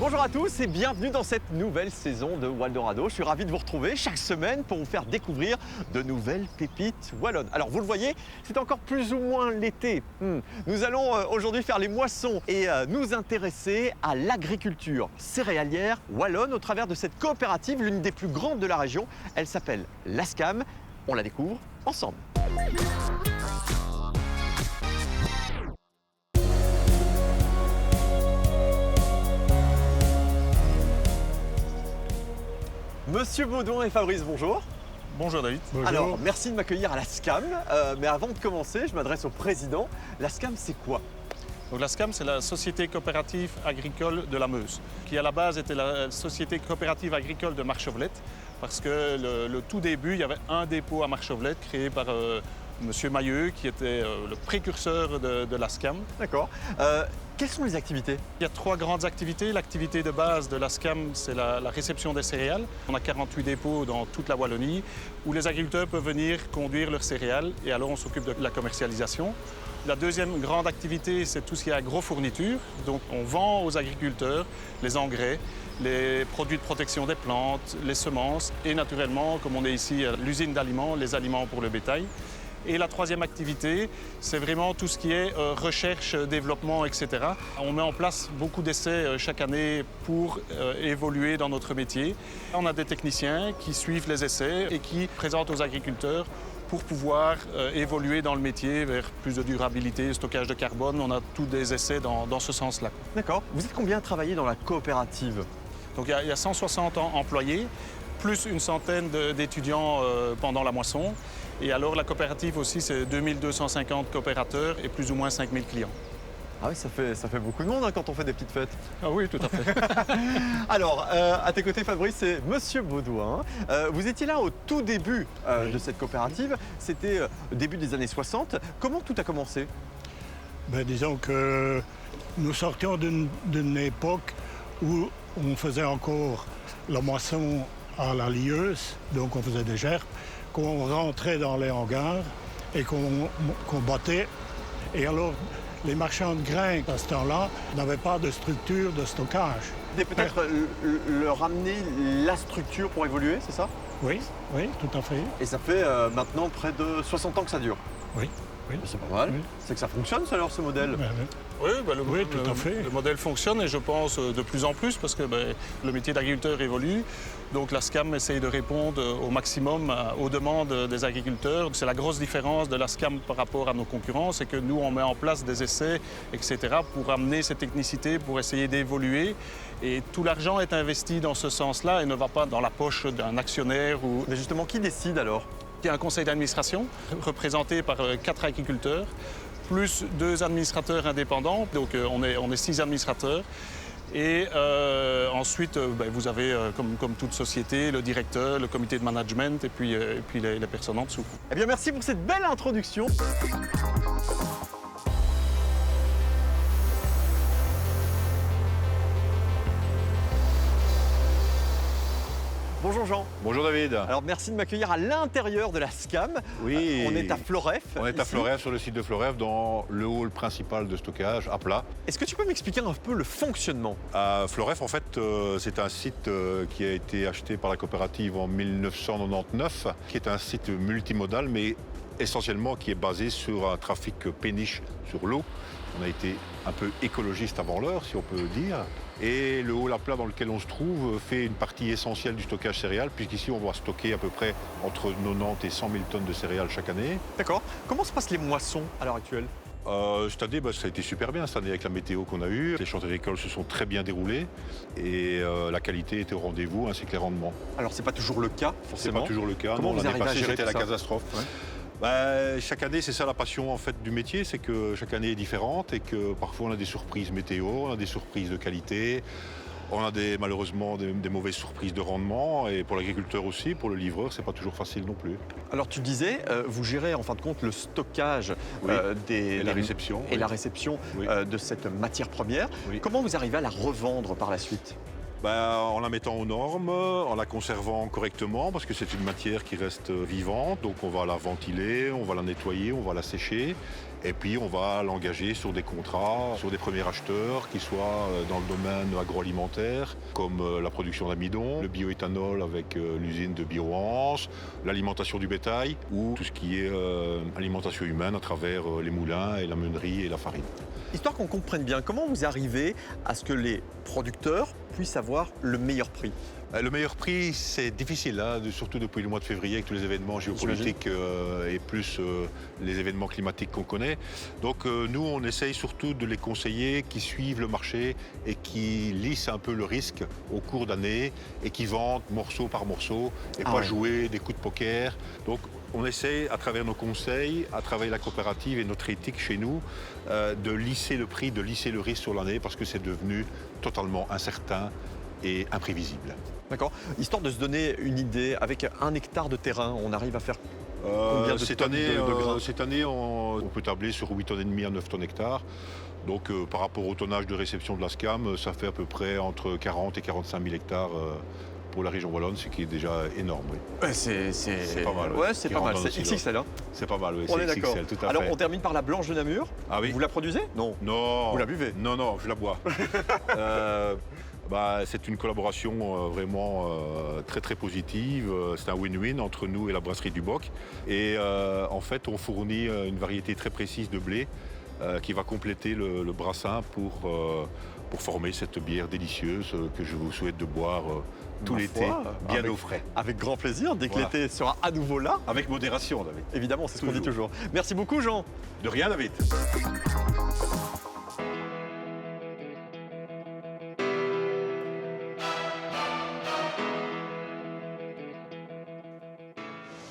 Bonjour à tous et bienvenue dans cette nouvelle saison de Waldorado. Je suis ravi de vous retrouver chaque semaine pour vous faire découvrir de nouvelles pépites wallonnes. Alors vous le voyez, c'est encore plus ou moins l'été. Nous allons aujourd'hui faire les moissons et nous intéresser à l'agriculture céréalière wallonne au travers de cette coopérative, l'une des plus grandes de la région. Elle s'appelle l'ASCAM. On la découvre ensemble. Monsieur Baudouin et Fabrice, bonjour. Bonjour David. Bonjour. Alors, merci de m'accueillir à la SCAM. Mais avant de commencer, je m'adresse au président. La SCAM, c'est quoi? Donc la SCAM, c'est la Société coopérative agricole de la Meuse, qui à la base était la Société coopérative agricole de Marchevlette, parce que le tout début, il y avait un dépôt à Marchevlette créé par Monsieur Mailleux, qui était le précurseur de la SCAM. D'accord. Quelles sont les activités? Il y a trois grandes activités. L'activité de base de la SCAM, c'est la réception des céréales. On a 48 dépôts dans toute la Wallonie où les agriculteurs peuvent venir conduire leurs céréales et alors on s'occupe de la commercialisation. La deuxième grande activité, c'est tout ce qui est agrofourniture. Donc on vend aux agriculteurs les engrais, les produits de protection des plantes, les semences et naturellement, comme on est ici à l'usine d'aliments, les aliments pour le bétail. Et la troisième activité, c'est vraiment tout ce qui est recherche, développement, etc. On met en place beaucoup d'essais chaque année pour évoluer dans notre métier. On a des techniciens qui suivent les essais et qui présentent aux agriculteurs pour pouvoir évoluer dans le métier vers plus de durabilité, stockage de carbone. On a tous des essais dans ce sens-là. D'accord. Vous êtes combien à travailler dans la coopérative? Donc il y a 160 employés, plus une centaine d'étudiants pendant la moisson. Et alors la coopérative aussi, c'est 2250 coopérateurs et plus ou moins 5000 clients. Ah oui, ça fait beaucoup de monde quand on fait des petites fêtes. Ah oui, tout à fait. Alors, à tes côtés, Fabrice, c'est Monsieur Baudouin. Vous étiez là au tout début de cette coopérative. C'était début des années 60. Comment tout a commencé? Disons que nous sortions d'une époque où on faisait encore la moisson à la lieuse, donc on faisait des gerbes, qu'on rentrait dans les hangars et qu'on battait. Et alors, les marchands de grains, à ce temps-là, n'avaient pas de structure de stockage. Et peut-être leur amener la structure pour évoluer, c'est ça? Oui, oui, tout à fait. Et ça fait maintenant près de 60 ans que ça dure. Oui, oui. C'est pas mal. Oui. C'est que ça fonctionne, ça, alors, ce modèle? Oui, Oui, tout à fait. Le modèle fonctionne et je pense de plus en plus parce que le métier d'agriculteur évolue. Donc la SCAM essaye de répondre au maximum aux demandes des agriculteurs. C'est la grosse différence de la SCAM par rapport à nos concurrents, c'est que nous, on met en place des essais, etc., pour amener cette technicité, pour essayer d'évoluer. Et tout l'argent est investi dans ce sens-là et ne va pas dans la poche d'un actionnaire. Mais justement, qui décide alors? Il y a un conseil d'administration représenté par 4 agriculteurs, plus 2 administrateurs indépendants, donc on est 6 administrateurs. Et ensuite, vous avez, comme toute société, le directeur, le comité de management et puis les personnes en dessous. Eh bien, merci pour cette belle introduction. Bonjour Jean. Bonjour David. Alors merci de m'accueillir à l'intérieur de la SCAM. Oui. On est à Floref. On est à ici. Floref, sur le site de Floref, dans le hall principal de stockage à plat. Est-ce que tu peux m'expliquer un peu le fonctionnement? À Floref, en fait, c'est un site qui a été acheté par la coopérative en 1999, qui est un site multimodal, mais essentiellement qui est basé sur un trafic péniche sur l'eau. On a été un peu écologiste avant l'heure, si on peut dire. Et le hall à plat dans lequel on se trouve fait une partie essentielle du stockage céréales, puisqu'ici on va stocker à peu près entre 90 et 100 000 tonnes de céréales chaque année. D'accord. Comment se passent les moissons à l'heure actuelle? Cette année, ça a été super bien, cette année avec la météo qu'on a eue. Les champs agricoles se sont très bien déroulés et la qualité était au rendez-vous, ainsi que les rendements. Alors c'est pas toujours le cas, C'est forcément. pas toujours le cas. Comment Non, vous l'année arrivez à passée, gérer c'était tout la ça? catastrophe. Ouais. Chaque année, c'est ça la passion en fait du métier, c'est que chaque année est différente et que parfois on a des surprises météo, on a des surprises de qualité, on a malheureusement des mauvaises surprises de rendement et pour l'agriculteur aussi, pour le livreur, c'est pas toujours facile non plus. Alors tu disais, vous gérez en fin de compte le stockage Oui. et la réception. et Oui. la réception Oui. de cette matière première. Oui. Comment vous arrivez à la revendre par la suite? En la mettant aux normes, en la conservant correctement, parce que c'est une matière qui reste vivante, donc on va la ventiler, on va la nettoyer, on va la sécher. Et puis on va l'engager sur des contrats, sur des premiers acheteurs qui soient dans le domaine agroalimentaire, comme la production d'amidon, le bioéthanol avec l'usine de Bioance, l'alimentation du bétail ou tout ce qui est alimentation humaine à travers les moulins et la meunerie et la farine. Histoire qu'on comprenne bien, comment vous arrivez à ce que les producteurs puissent avoir le meilleur prix? Le meilleur prix, c'est difficile, hein, surtout depuis le mois de février avec tous les événements géopolitiques et plus les événements climatiques qu'on connaît. Donc nous, on essaye surtout de les conseiller qui suivent le marché et qui lissent un peu le risque au cours d'année et qui vendent morceau par morceau et pas jouer des coups de poker. Donc on essaie, à travers nos conseils, à travers la coopérative et notre éthique chez nous, de lisser le prix, de lisser le risque sur l'année parce que c'est devenu totalement incertain et imprévisible. D'accord. Histoire de se donner une idée, avec 1 hectare de terrain, on arrive à faire combien de cette tonnes année, de grains? Cette année, on peut tabler sur 8,5 tonnes à 9 tonnes hectares. Donc par rapport au tonnage de réception de la SCAM, ça fait à peu près entre 40 et 45 000 hectares pour la région wallonne, ce qui est déjà énorme. Oui. Ouais, c'est pas mal. Ouais, c'est pas mal. C'est XXL. Hein. C'est pas mal, oui. On est C'est d'accord. XXL, tout à Alors fait. on termine par la blanche de Namur. Ah oui. Vous la produisez? Non. Non. Vous la buvez? Non, non, je la bois. C'est une collaboration vraiment très très positive. C'est un win-win entre nous et la brasserie du Boc. Et en fait, on fournit une variété très précise de blé qui va compléter le brassin pour former cette bière délicieuse que je vous souhaite de boire tout l'été, bien au frais. Avec grand plaisir, dès que l'été sera à nouveau là. Avec modération, David. Évidemment, c'est ce qu'on dit toujours. Merci beaucoup, Jean. De rien, David.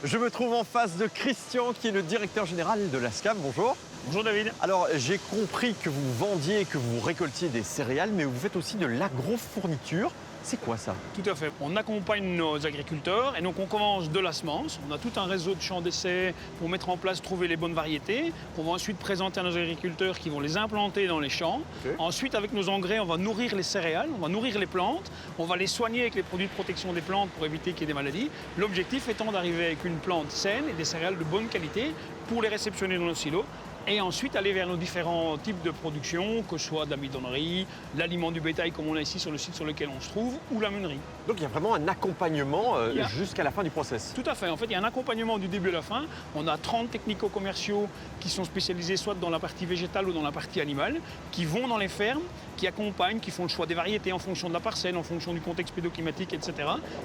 Je me trouve en face de Christian, qui est le directeur général de la SCAM. Bonjour. Bonjour David. Alors, j'ai compris que vous vendiez, que vous récoltiez des céréales, mais vous faites aussi de l'agrofourniture. C'est quoi ça? Tout à fait. On accompagne nos agriculteurs et donc on commence de la semence. On a tout un réseau de champs d'essai pour mettre en place, trouver les bonnes variétés. On va ensuite présenter à nos agriculteurs qui vont les implanter dans les champs. Okay. Ensuite, avec nos engrais, on va nourrir les céréales, on va nourrir les plantes. On va les soigner avec les produits de protection des plantes pour éviter qu'il y ait des maladies. L'objectif étant d'arriver avec une plante saine et des céréales de bonne qualité pour les réceptionner dans nos silos. Et ensuite aller vers nos différents types de production, que ce soit de la midonnerie, l'aliment du bétail comme on a ici sur le site sur lequel on se trouve, ou la meunerie. Donc il y a vraiment un accompagnement jusqu'à la fin du process. Tout à fait. En fait, il y a un accompagnement du début à la fin. On a 30 technico-commerciaux qui sont spécialisés soit dans la partie végétale ou dans la partie animale, qui vont dans les fermes, qui accompagnent, qui font le choix des variétés en fonction de la parcelle, en fonction du contexte pédoclimatique, etc.,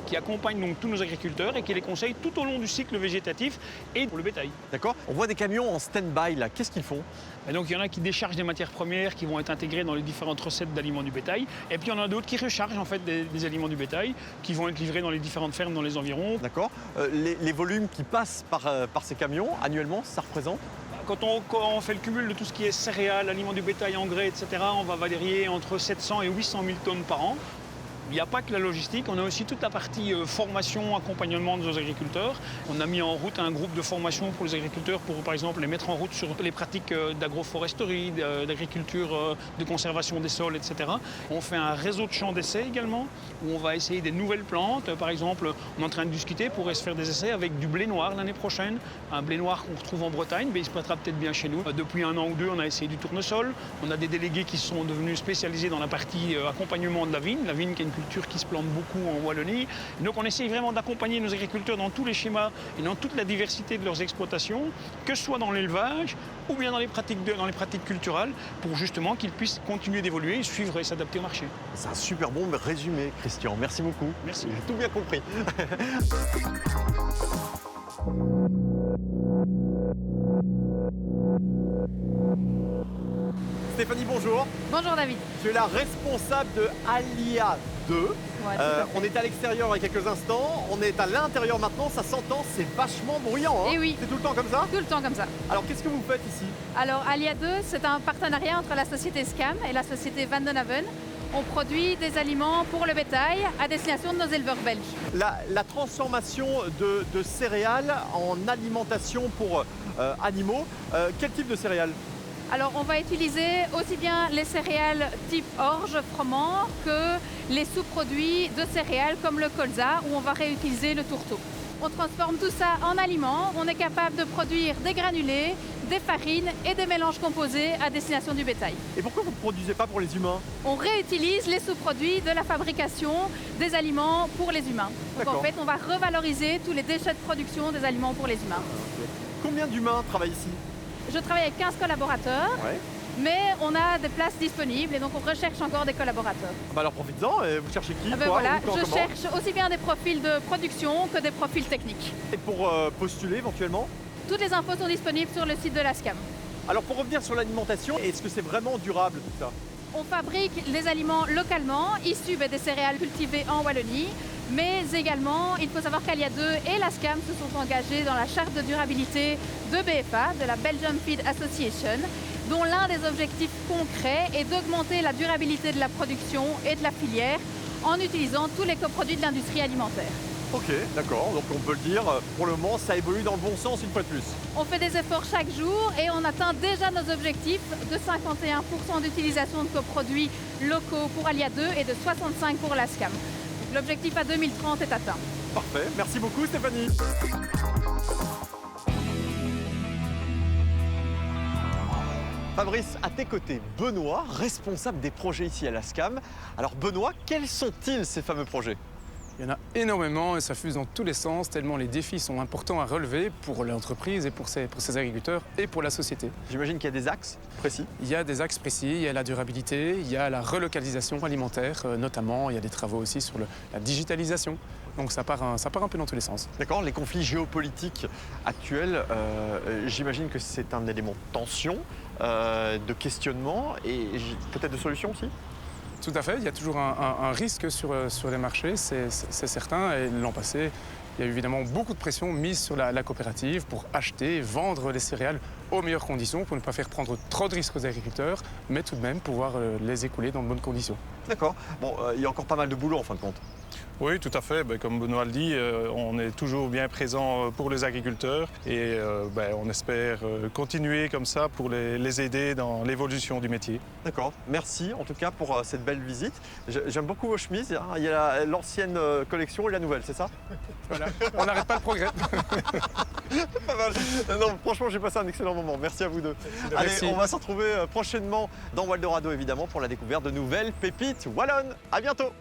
qui accompagnent donc tous nos agriculteurs et qui les conseillent tout au long du cycle végétatif et pour le bétail. D'accord. On voit des camions en stand-by là. Qu'est-ce qu'ils font? Et donc il y en a qui déchargent des matières premières qui vont être intégrées dans les différentes recettes d'aliments du bétail. Et puis il y en a d'autres qui rechargent en fait des aliments du bétail qui vont être livrés dans les différentes fermes dans les environs. D'accord. Les volumes qui passent par ces camions annuellement, ça représente? Quand on fait le cumul de tout ce qui est céréales, aliments du bétail, engrais, etc., on va varier entre 700 et 800 000 tonnes par an. Il n'y a pas que la logistique, on a aussi toute la partie formation, accompagnement de nos agriculteurs. On a mis en route un groupe de formation pour les agriculteurs pour, par exemple, les mettre en route sur les pratiques d'agroforesterie, d'agriculture, de conservation des sols, etc. On fait un réseau de champs d'essai également, où on va essayer des nouvelles plantes. Par exemple, on est en train de discuter pour se faire des essais avec du blé noir l'année prochaine. Un blé noir qu'on retrouve en Bretagne, mais il se prêtera peut-être bien chez nous. Depuis 1 an ou 2, on a essayé du tournesol. On a des délégués qui sont devenus spécialisés dans la partie accompagnement de la vigne qui est une culture qui se plante beaucoup en Wallonie. Et donc on essaye vraiment d'accompagner nos agriculteurs dans tous les schémas et dans toute la diversité de leurs exploitations, que ce soit dans l'élevage ou bien dans les pratiques culturelles, pour justement qu'ils puissent continuer d'évoluer, suivre et s'adapter au marché. C'est un super bon résumé, Christian. Merci beaucoup. Merci. J'ai tout bien compris. Stéphanie, bonjour. Bonjour David. Tu es la responsable de Alia 2. Ouais, tout à fait. On était à l'extérieur il y a quelques instants, on est à l'intérieur maintenant, ça s'entend, c'est vachement bruyant. Hein. Eh oui. C'est tout le temps comme ça? Tout le temps comme ça. Alors qu'est-ce que vous faites ici? Alors Alia 2, c'est un partenariat entre la société SCAM et la société Van den Haven. On produit des aliments pour le bétail à destination de nos éleveurs belges. La transformation de céréales en alimentation pour animaux, quel type de céréales? Alors on va utiliser aussi bien les céréales type orge, froment, que les sous-produits de céréales comme le colza où on va réutiliser le tourteau. On transforme tout ça en aliments. On est capable de produire des granulés, des farines et des mélanges composés à destination du bétail. Et pourquoi vous ne produisez pas pour les humains? On réutilise les sous-produits de la fabrication des aliments pour les humains. Donc D'accord. en fait, on va revaloriser tous les déchets de production des aliments pour les humains. Combien d'humains travaillent ici? Je travaille avec 15 collaborateurs, Ouais. mais on a des places disponibles et donc on recherche encore des collaborateurs. Bah alors profites-en, et vous cherchez qui? Ah ben quoi, voilà, où, quand, je comment cherche aussi bien des profils de production que des profils techniques. Et pour postuler éventuellement? Toutes les infos sont disponibles sur le site de la SCAM. Alors pour revenir sur l'alimentation, est-ce que c'est vraiment durable tout ça? On fabrique les aliments localement, issus des céréales cultivées en Wallonie, mais également, il faut savoir qu'Alia2 et la SCAM se sont engagés dans la charte de durabilité de BFA, de la Belgium Feed Association, dont l'un des objectifs concrets est d'augmenter la durabilité de la production et de la filière en utilisant tous les coproduits de l'industrie alimentaire. Ok, d'accord, donc on peut le dire, pour le moment ça évolue dans le bon sens une fois de plus. On fait des efforts chaque jour et on atteint déjà nos objectifs de 51% d'utilisation de coproduits locaux pour Alia2 et de 65% pour la SCAM. L'objectif à 2030 est atteint. Parfait, merci beaucoup Stéphanie. Fabrice, à tes côtés, Benoît, responsable des projets ici à la SCAM. Alors Benoît, quels sont-ils ces fameux projets? Il y en a énormément et ça fuse dans tous les sens, tellement les défis sont importants à relever pour l'entreprise et pour ses agriculteurs et pour la société. J'imagine qu'il y a des axes précis. Il y a des axes précis, il y a la durabilité, il y a la relocalisation alimentaire notamment, il y a des travaux aussi sur la digitalisation. Donc ça part un peu dans tous les sens. D'accord, les conflits géopolitiques actuels, j'imagine que c'est un élément de tension, de questionnement et peut-être de solution aussi. Tout à fait, il y a toujours un risque sur les marchés, c'est certain. Et l'an passé, il y a eu évidemment beaucoup de pression mise sur la coopérative pour acheter, vendre les céréales aux meilleures conditions, pour ne pas faire prendre trop de risques aux agriculteurs, mais tout de même pouvoir les écouler dans de bonnes conditions. D'accord, bon, il y a encore pas mal de boulot en fin de compte. Oui, tout à fait. Comme Benoît le dit, on est toujours bien présent pour les agriculteurs et on espère continuer comme ça pour les aider dans l'évolution du métier. D'accord, merci en tout cas pour cette belle visite. J'aime beaucoup vos chemises, hein. Il y a l'ancienne collection et la nouvelle, c'est ça? Voilà, on n'arrête pas le progrès. Pas mal. Non, franchement, j'ai passé un excellent moment. Merci à vous deux. Allez, Merci. on va se retrouver prochainement dans Waldorado évidemment pour la découverte de nouvelles pépites wallonnes. À bientôt.